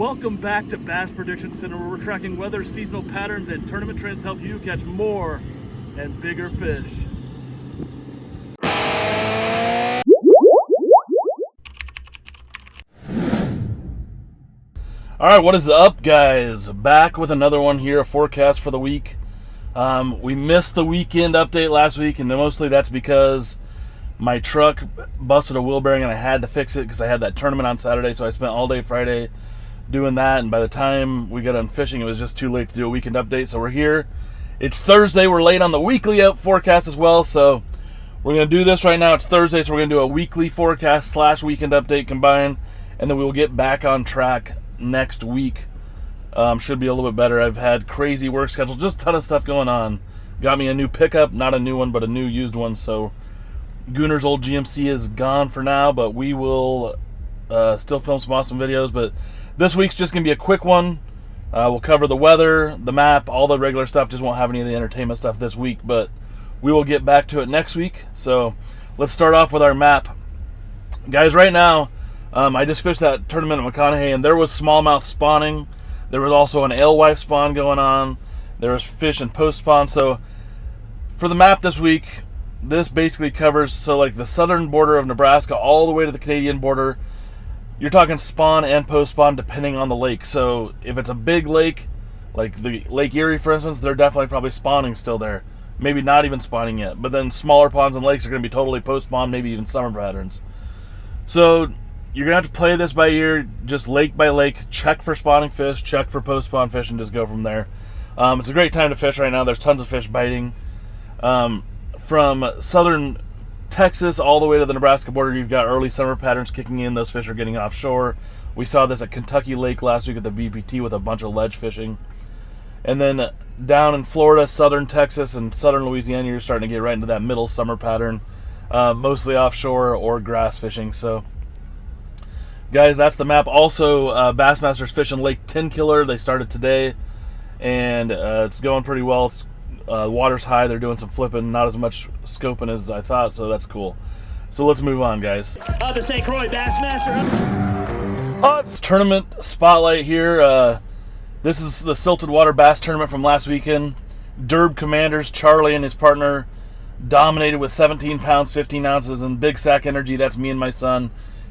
Welcome back to Bass Prediction Center, where we're tracking weather, seasonal patterns, and tournament trends to help you catch more and bigger fish. Alright, what is up, guys? Back with another one here, a forecast for the week. We missed the weekend update last week, and mostly that's because my truck busted a wheel bearing and I had to fix it because I had that tournament on Saturday, so I spent all day Friday doing that, and by the time we got done fishing, it was just too late to do a weekend update. So we're here. It's Thursday. We're late on the weekly forecast as well, so we're going to do this right now. It's Thursday, so we're going to do a weekly forecast / weekend update combined, and then we will get back on track next week. Should be a little bit better. I've had crazy work schedule, just a ton of stuff going on. Got me a new pickup, not a new one, but a new used one, so Gooner's old GMC is gone for now, but we will still film some awesome videos. But this week's just going to be a quick one. We'll cover the weather, the map, all the regular stuff. Just won't have any of the entertainment stuff this week, but we will get back to it next week. So let's start off with our map. Guys, right now, I just fished that tournament at McConaughey, and there was smallmouth spawning. There was also an alewife spawn going on. There was fish and post spawn. So for the map this week, this basically covers, so like the southern border of Nebraska all the way to the Canadian border. You're talking spawn and post spawn depending on the lake. So if it's a big lake, like the Lake Erie, for instance, they're definitely probably spawning still there. Maybe not even spawning yet. But then smaller ponds and lakes are going to be totally post spawn, maybe even summer patterns. So you're going to have to play this by ear, just lake by lake, check for spawning fish, check for post spawn fish, and just go from there. It's a great time to fish right now. There's tons of fish biting. From southern Texas all the way to the Nebraska border, you've got early summer patterns kicking in. Those fish are getting offshore. We saw this at Kentucky Lake last week at the BPT with a bunch of ledge fishing. And then down in Florida, southern Texas, and southern Louisiana, you're starting to get right into that middle summer pattern, mostly offshore or grass fishing. So, guys, that's the map. Also, Bassmasters fishing Lake 10 Killer. They started today, and it's going pretty well. It's water's high. They're doing some flipping, not as much scoping as I thought, so that's cool. So let's move on, guys. The St. Croix Bassmaster. Tournament spotlight here. This is the Silted Water Bass Tournament from last weekend. Derb Commanders, Charlie and his partner, dominated with 17 pounds, 15 ounces, and Big Sack Energy, that's me and my son,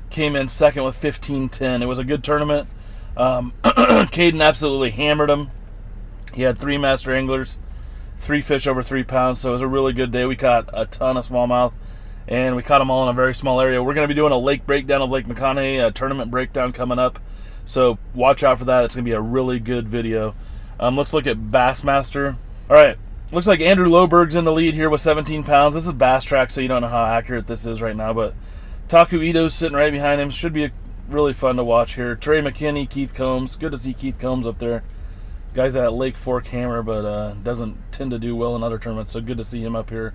came in second with 15-10. It was a good tournament. Caden absolutely hammered him. He had 3 master anglers, 3 fish over 3 pounds, so it was a really good day. We caught a ton of smallmouth, and we caught them all in a very small area. We're going to be doing a lake breakdown of Lake McConaughey, a tournament breakdown coming up, so watch out for that. It's going to be a really good video. Let's look at Bassmaster. All right, looks like Andrew Loberg's in the lead here with 17 pounds. This is Bass Track, so you don't know how accurate this is right now, but Taku Ito's sitting right behind him. Should be really fun to watch here. Trey McKinney, Keith Combs. Good to see Keith Combs up there. Guy's at Lake Fork hammer, but doesn't tend to do well in other tournaments, so good to see him up here.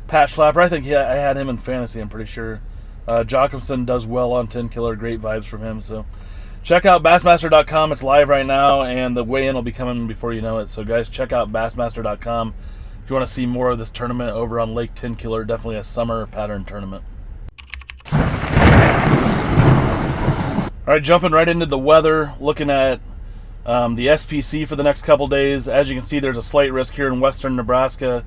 Pat Schlapper, I think I had him in fantasy, I'm pretty sure. Jacobson does well on 10 Killer, great vibes from him. So check out Bassmaster.com, it's live right now, and the weigh-in will be coming before you know it. So guys, check out Bassmaster.com if you want to see more of this tournament over on Lake 10 Killer, definitely a summer pattern tournament. All right, jumping right into the weather, looking at the SPC for the next couple days. As you can see, there's a slight risk here in western Nebraska.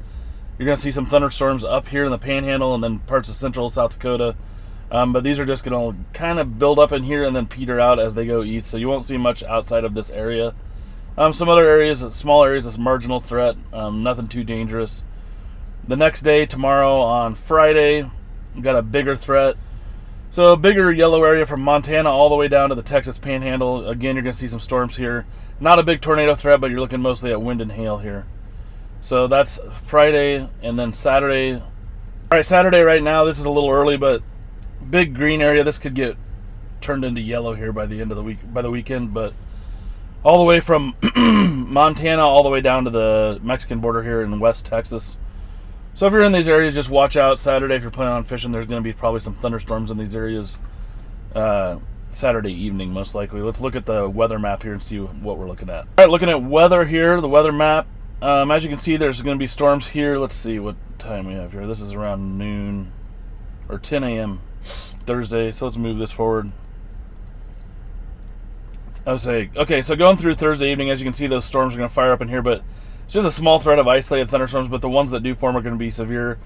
You're going to see some thunderstorms up here in the Panhandle and then parts of central South Dakota. But these are just going to kind of build up in here and then peter out as they go east. So you won't see much outside of this area. Some other areas, small areas, is marginal threat. Nothing too dangerous. The next day, tomorrow on Friday, we've got a bigger threat. So a bigger yellow area from Montana all the way down to the Texas Panhandle. Again, you're going to see some storms here. Not a big tornado threat, but you're looking mostly at wind and hail here. So that's Friday, and then Saturday. All right, Saturday right now, this is a little early, but big green area. This could get turned into yellow here by the end of the week, by the weekend, but all the way from Montana all the way down to the Mexican border here in West Texas. So if you're in these areas, just watch out Saturday. If you're planning on fishing, there's going to be probably some thunderstorms in these areas Saturday evening, most likely. Let's look at the weather map here and see what we're looking at. All right, looking at weather here, the weather map. As you can see, there's going to be storms here. Let's see what time we have here. This is around noon or 10 a.m. Thursday. So let's move this forward. I was saying, okay, so going through Thursday evening, as you can see, those storms are going to fire up in here, but it's just a small threat of isolated thunderstorms, but the ones that do form are going to be severe.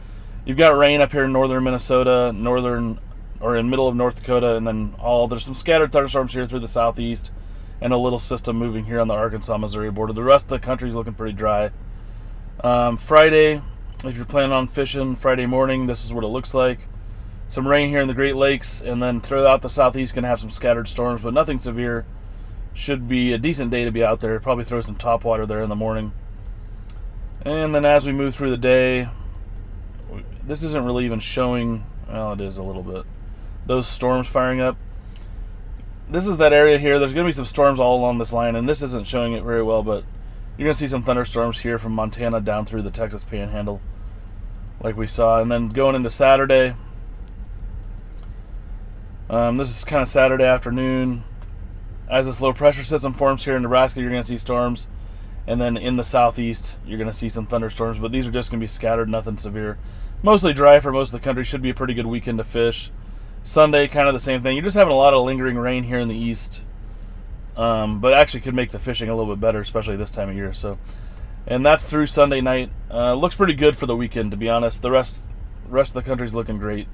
You've got rain up here in northern Minnesota, in middle of North Dakota, and then there's some scattered thunderstorms here through the southeast, and a little system moving here on the Arkansas-Missouri border. The rest of the country is looking pretty dry. Friday, if you're planning on fishing Friday morning, this is what it looks like. Some rain here in the Great Lakes, and then throughout the southeast, going to have some scattered storms, but nothing severe. Should be a decent day to be out there. Probably throw some topwater there in the morning. And then as we move through the day, this isn't really even showing, well, it is a little bit, those storms firing up. This is that area here. There's going to be some storms all along this line, and this isn't showing it very well, but you're going to see some thunderstorms here from Montana down through the Texas Panhandle, like we saw. And then going into Saturday, this is kind of Saturday afternoon. As this low pressure system forms here in Nebraska, you're going to see storms. And then in the southeast, you're going to see some thunderstorms, but these are just going to be scattered, nothing severe. Mostly dry for most of the country. Should be a pretty good weekend to fish. Sunday, kind of the same thing. You're just having a lot of lingering rain here in the east, but actually could make the fishing a little bit better, especially this time of year. So, and that's through Sunday night. Looks pretty good for the weekend, to be honest. The rest of the country's looking great.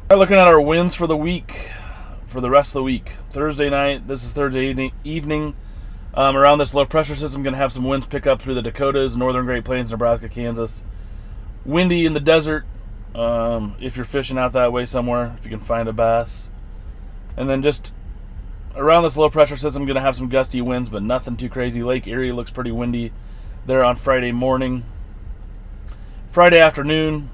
All right, looking at our winds for the week, for the rest of the week. Thursday night, this is Thursday evening. Around this low pressure system, going to have some winds pick up through the Dakotas, northern Great Plains, Nebraska, Kansas. Windy in the desert, if you're fishing out that way somewhere, if you can find a bass. And then just around this low pressure system, going to have some gusty winds, but nothing too crazy. Lake Erie looks pretty windy there on Friday morning. Friday afternoon,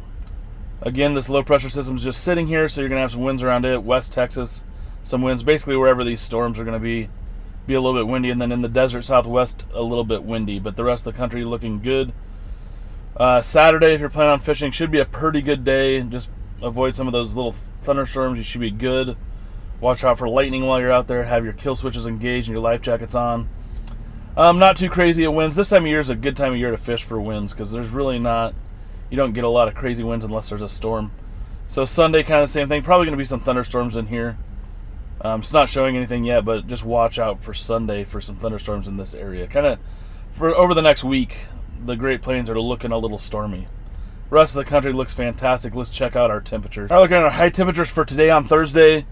again, this low pressure system is just sitting here, so you're going to have some winds around it. West Texas, some winds, basically wherever these storms are going to be a little bit windy. And then in the desert southwest, a little bit windy, but the rest of the country looking good. Saturday, if you're planning on fishing, should be a pretty good day. Just avoid some of those little thunderstorms. You should be good. Watch out for lightning while you're out there. Have your kill switches engaged and your life jackets on. Not too crazy at winds. This time of year is a good time of year to fish for winds, because there's really not, you don't get a lot of crazy winds unless there's a storm. So Sunday, kind of the same thing. Probably going to be some thunderstorms in here. It's not showing anything yet, but just watch out for Sunday for some thunderstorms in this area. Kind of for over the next week, the Great Plains are looking a little stormy. The rest of the country looks fantastic. Let's check out our temperatures. All right, looking at our high temperatures for today on Thursday.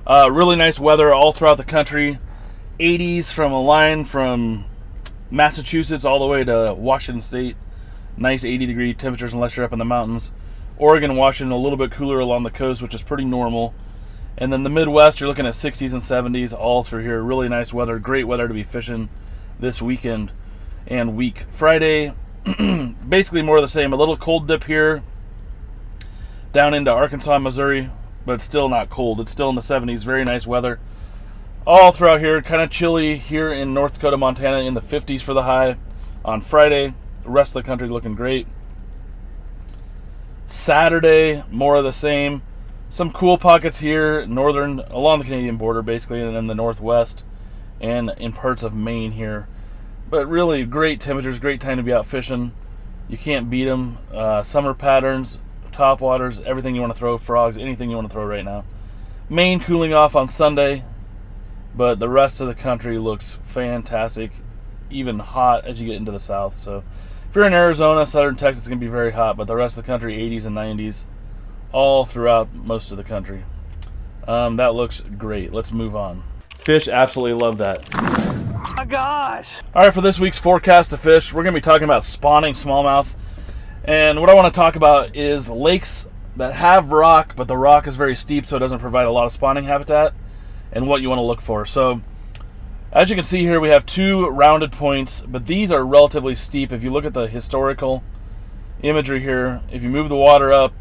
Really nice weather all throughout the country. 80s from a line from Massachusetts all the way to Washington State. Nice 80-degree temperatures unless you're up in the mountains. Oregon, Washington, a little bit cooler along the coast, which is pretty normal. And then the Midwest, you're looking at 60s and 70s all through here. Really nice weather. Great weather to be fishing this weekend and week. Friday, basically more of the same. A little cold dip here down into Arkansas, Missouri, but it's still not cold. It's still in the 70s. Very nice weather all throughout here. Kind of chilly here in North Dakota, Montana, in the 50s for the high on Friday. The rest of the country looking great. Saturday, more of the same. Some cool pockets here, along the Canadian border, basically, and in the northwest, and in parts of Maine here. But really, great temperatures, great time to be out fishing. You can't beat them. Summer patterns, topwaters, everything you want to throw, frogs, anything you want to throw right now. Maine cooling off on Sunday, but the rest of the country looks fantastic, even hot as you get into the south. So if you're in Arizona, southern Texas, it's going to be very hot, but the rest of the country, 80s and 90s. All throughout most of the country. That looks great. Let's move on. Fish absolutely love that. Oh my gosh! All right, for this week's forecast to fish, we're going to be talking about spawning smallmouth. And what I want to talk about is lakes that have rock, but the rock is very steep, so it doesn't provide a lot of spawning habitat, and what you want to look for. So, as you can see here, we have two rounded points, but these are relatively steep. If you look at the historical imagery here, if you move the water up,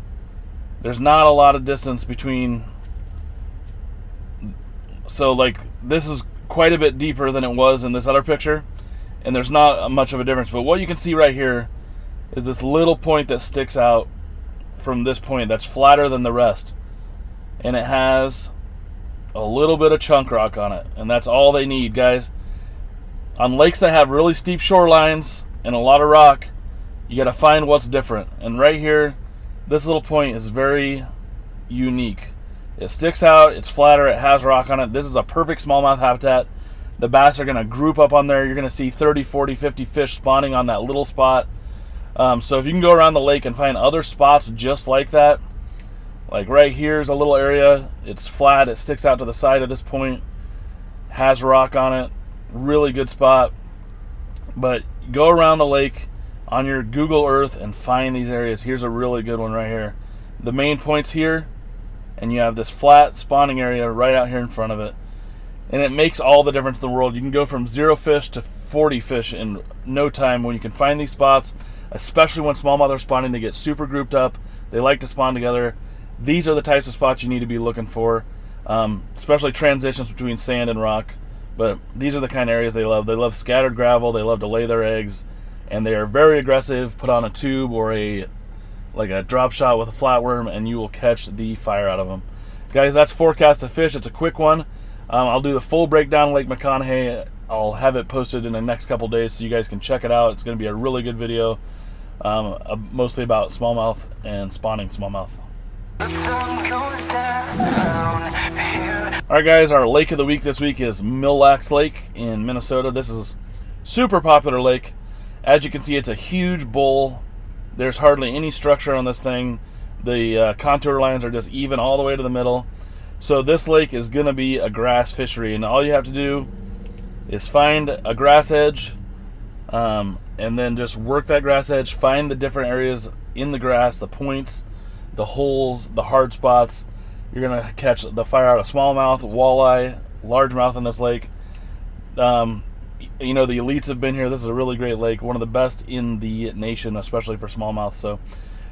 there's not a lot of distance between. So like this is quite a bit deeper than it was in this other picture, and there's not much of a difference. But what you can see right here is this little point that sticks out from this point that's flatter than the rest, and it has a little bit of chunk rock on it, and that's all they need, guys. On lakes that have really steep shorelines and a lot of rock, you got to find what's different. And right here, this little point is very unique. It sticks out, it's flatter, it has rock on it. This is a perfect smallmouth habitat. The bass are going to group up on there. You're going to see 30, 40, 50 fish spawning on that little spot. So if you can go around the lake and find other spots just like that, like right here's a little area. It's flat. It sticks out to the side of this point. Has rock on it. Really good spot. But go around the lake on your Google Earth and find these areas. Here's a really good one right here. The main point's here, and you have this flat spawning area right out here in front of it. And it makes all the difference in the world. You can go from 0 fish to 40 fish in no time when you can find these spots, especially when smallmouth are spawning. They get super grouped up. They like to spawn together. These are the types of spots you need to be looking for, especially transitions between sand and rock. But these are the kind of areas they love. They love scattered gravel. They love to lay their eggs, and they are very aggressive. Put on a tube or like a drop shot with a flatworm, and you will catch the fire out of them. Guys, that's forecast to fish. It's a quick one. I'll do the full breakdown of Lake McConaughey. I'll have it posted in the next couple days so you guys can check it out. It's going to be a really good video, mostly about smallmouth and spawning smallmouth. Alright guys, our lake of the week this week is Mille Lacs Lake in Minnesota. This is a super popular lake. As you can see, it's a huge bowl. There's hardly any structure on this thing. The contour lines are just even all the way to the middle. So this lake is going to be a grass fishery, and all you have to do is find a grass edge, and then just work that grass edge, find the different areas in the grass, the points, the holes, the hard spots. You're going to catch the fire out of smallmouth, walleye, largemouth in this lake. You know, the elites have been here. This is a really great lake, one of the best in the nation, especially for smallmouth. So,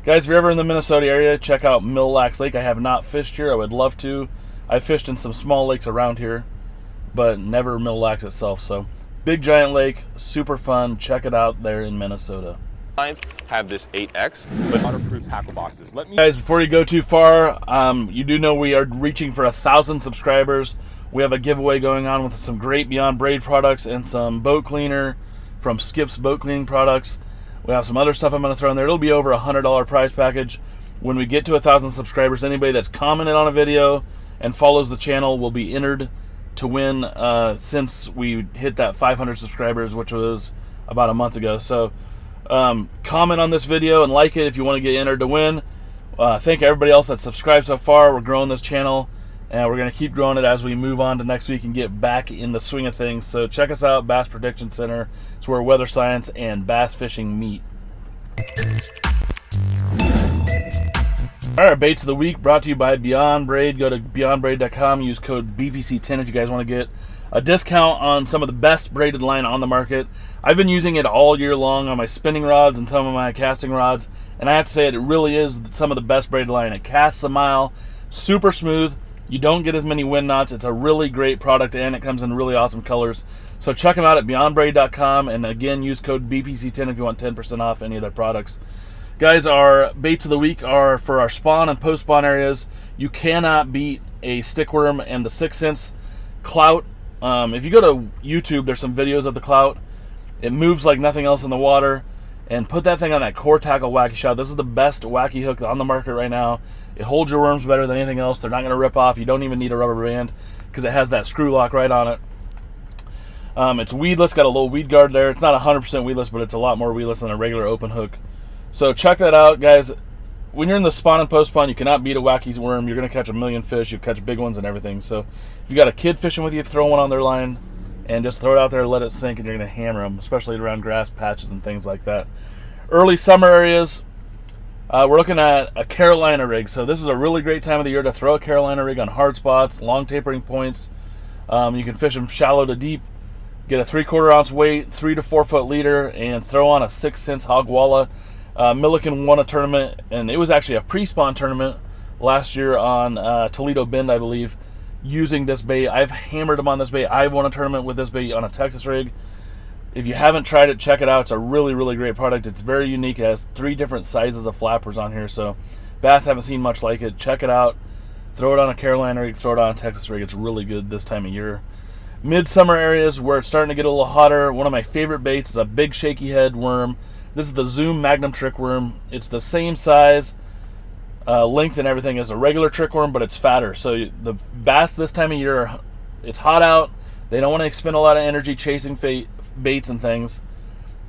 guys, if you're ever in the Minnesota area, check out Mille Lacs Lake. I have not fished here. I would love to. I fished in some small lakes around here, but never Mille Lacs itself. So, big giant lake, super fun. Check it out there in Minnesota. Have this 8X, but waterproof tackle boxes. Guys, before you go too far, you do know we are reaching for 1,000 subscribers. We have a giveaway going on with some great Beyond Braid products and some boat cleaner from Skip's boat cleaning products. We have some other stuff I'm going to throw in there. It'll be over a $100 prize package. When we get to 1,000 subscribers, anybody that's commented on a video and follows the channel will be entered to win, since we hit that 500 subscribers, which was about a month ago. So comment on this video and like it if you want to get entered to win. Thank everybody else that's subscribed so far. We're growing this channel, and we're going to keep growing it as we move on to next week and get back in the swing of things. So check us out, Bass Prediction Center. It's where weather science and bass fishing meet. All right, baits of the week brought to you by Beyond Braid. Go to beyondbraid.com. Use code BPC10 if you guys want to get a discount on some of the best braided line on the market. I've been using it all year long on my spinning rods and some of my casting rods, and I have to say it really is some of the best braided line. It casts a mile, super smooth. You don't get as many wind knots. It's a really great product, and it comes in really awesome colors. So check them out at beyondbraid.com, and again, use code BPC10 if you want 10% off any of their products. Guys, our baits of the week are for our spawn and post-spawn areas. You cannot beat a stickworm and the 6 Sense Clout. If you go to YouTube, there's some videos of the Clout. It moves like nothing else in the water. And put that thing on that core tackle wacky shot. This is the best wacky hook on the market right now. It holds your worms better than anything else. They're not going to rip off. You don't even need a rubber band because it has that screw lock right on it. It's weedless, got a little weed guard there. It's not 100% weedless, but it's a lot more weedless than a regular open hook. So check that out, guys. When you're in the spawn and post spawn, you cannot beat a wacky worm. You're going to catch a million fish. You'll catch big ones and everything. So if you got a kid fishing with you, throw one on their line and just throw it out there, let it sink, and you're going to hammer them, especially around grass patches and things like that. Early summer areas, we're looking at a Carolina rig. So this is a really great time of the year to throw a Carolina rig on hard spots, long tapering points. You can fish them shallow to deep, get a 3/4 ounce weight, 3 to 4 foot leader, and throw on a 6 Sense Hawgwalla. Milliken won a tournament, and it was actually a pre-spawn tournament last year on Toledo Bend, I believe, using this bait. I've hammered them on this bait. I won a tournament with this bait on a Texas rig. If you haven't tried it, check it out. It's a really, really great product. It's very unique. It has 3 different sizes of flappers on here, so bass haven't seen much like it. Check it out. Throw it on a Carolina rig, throw it on a Texas rig. It's really good this time of year. Midsummer areas where it's starting to get a little hotter. One of my favorite baits is a big shaky head worm. This is the Zoom Magnum trick worm. It's the same size, length and everything as a regular trick worm, but it's fatter. So the bass this time of year, it's hot out. They don't want to expend a lot of energy chasing baits and things.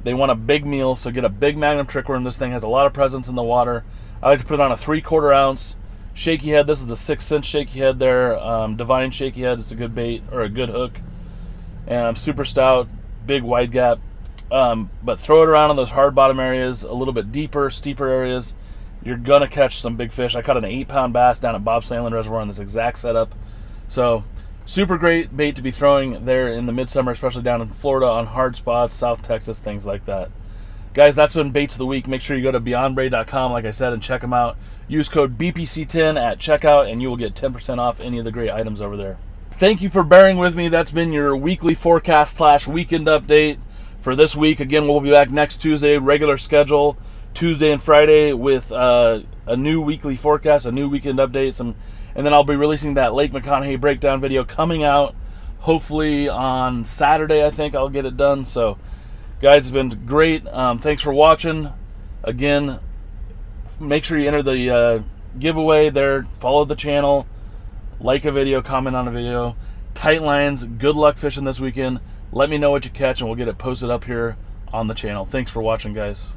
They want a big meal, so get a big Magnum trick worm. This thing has a lot of presence in the water. I like to put it on a 3/4 ounce shaky head. This is the 6 cent shaky head there. Divine shaky head. It's a good bait, or a good hook. And super stout, big wide gap. But throw it around on those hard bottom areas, a little bit deeper, steeper areas. You're going to catch some big fish. I caught an 8-pound bass down at Bob Sandlin Reservoir on this exact setup. So super great bait to be throwing there in the midsummer, especially down in Florida on hard spots, South Texas, things like that. Guys, that's been Baits of the Week. Make sure you go to beyondbraid.com, like I said, and check them out. Use code BPC10 at checkout, and you will get 10% off any of the great items over there. Thank you for bearing with me. That's been your weekly forecast / weekend update for this week. Again, we'll be back next Tuesday, regular schedule, Tuesday and Friday, with a new weekly forecast, a new weekend update, and then I'll be releasing that Lake McConaughey breakdown video coming out hopefully on Saturday. I think I'll get it done. So guys, it's been great. Thanks for watching. Again, make sure you enter the giveaway there. Follow the channel, like a video, comment on a video. Tight lines, good luck fishing this weekend. Let me know what you catch and we'll get it posted up here on the channel. Thanks for watching, guys.